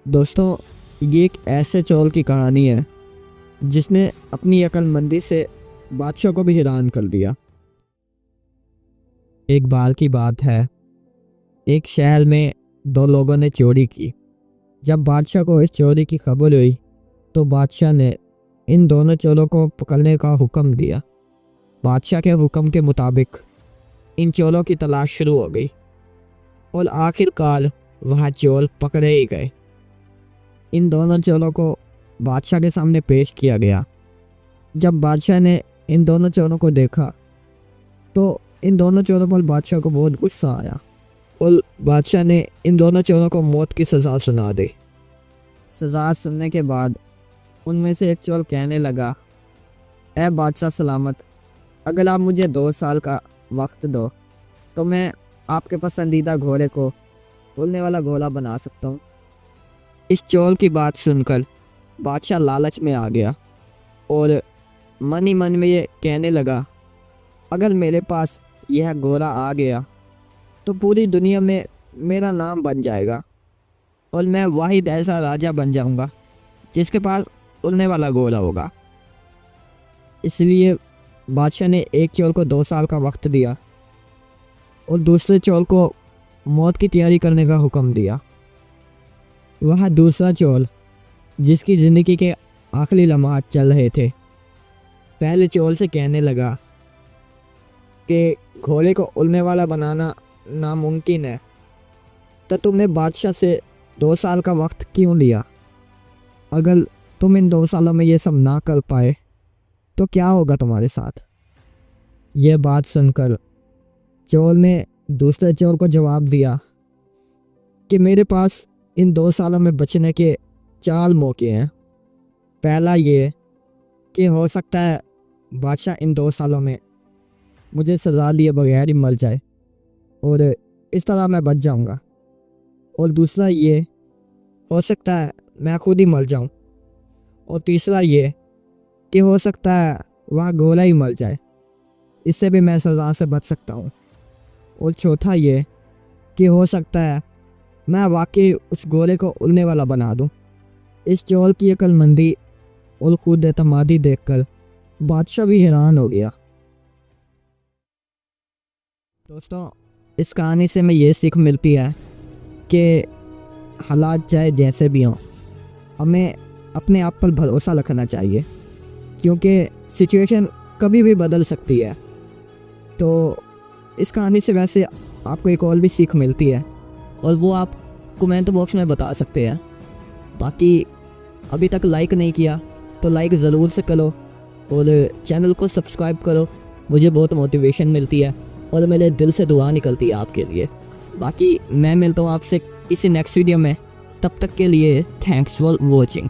दोस्तों, ये एक ऐसे चौल की कहानी है जिसने अपनी अक्लमंदी से बादशाह को भी हैरान कर दिया। एक बार की बात है, एक शहर में दो लोगों ने चोरी की। जब बादशाह को इस चोरी की खबर हुई तो बादशाह ने इन दोनों चोरों को पकड़ने का हुक्म दिया। बादशाह के हुक्म के मुताबिक इन चोरों की तलाश शुरू हो गई और आखिरकार वह चोर पकड़े ही गए। इन दोनों चोरों को बादशाह के सामने पेश किया गया। जब बादशाह ने इन दोनों चोरों को देखा तो इन दोनों चोरों पर बादशाह को बहुत गुस्सा आया और बादशाह ने इन दोनों चोरों को मौत की सज़ा सुना दी। सज़ा सुनने के बाद उनमें से एक चोर कहने लगा, ए बादशाह सलामत, अगर आप मुझे 2 साल का वक्त दो तो मैं आपके पसंदीदा घोड़े को उड़ने वाला घोड़ा बना सकता हूँ। इस चोर की बात सुनकर बादशाह लालच में आ गया और मन ही मन में ये कहने लगा, अगर मेरे पास यह घोड़ा आ गया तो पूरी दुनिया में मेरा नाम बन जाएगा और मैं वाहिद ऐसा राजा बन जाऊंगा जिसके पास उड़ने वाला घोड़ा होगा। इसलिए बादशाह ने एक चोर को 2 साल का वक्त दिया और दूसरे चोर को मौत की तैयारी करने का हुक्म दिया। वह दूसरा चोर, जिसकी ज़िंदगी के आखिरी लम्हात चल रहे थे, पहले चोर से कहने लगा कि घोड़े को उड़ने वाला बनाना नामुमकिन है, तो तुमने बादशाह से 2 साल का वक्त क्यों लिया? अगर तुम इन 2 सालों में ये सब ना कर पाए तो क्या होगा तुम्हारे साथ? यह बात सुनकर चोर ने दूसरे चोर को जवाब दिया कि मेरे पास इन 2 सालों में बचने के 4 मौके हैं। पहला ये कि हो सकता है बादशाह इन 2 सालों में मुझे सज़ा दिए बगैर ही मर जाए और इस तरह मैं बच जाऊंगा। और दूसरा ये, हो सकता है मैं खुद ही मर जाऊं। और तीसरा ये कि हो सकता है वह घोड़ा ही मर जाए, इससे भी मैं सज़ा से बच सकता हूं। और चौथा ये कि हो सकता है मैं वाकई उस घोड़े को उड़ने वाला बना दूं। इस चोर की अक्लमंदी और खुद एतमादी देखकर बादशाह भी हैरान हो गया। दोस्तों, इस कहानी से हमें ये सीख मिलती है कि हालात चाहे जैसे भी हों, हमें अपने आप पर भरोसा रखना चाहिए, क्योंकि सिचुएशन कभी भी बदल सकती है। तो इस कहानी से वैसे आपको एक और भी सीख मिलती है और वो आप कमेंट बॉक्स में बता सकते हैं। बाकी अभी तक लाइक नहीं किया तो लाइक ज़रूर से करो और चैनल को सब्सक्राइब करो, मुझे बहुत मोटिवेशन मिलती है और मेरे दिल से दुआ निकलती है आपके लिए। बाकी मैं मिलता हूँ आपसे किसी नेक्स्ट वीडियो में, तब तक के लिए थैंक्स फॉर वॉचिंग।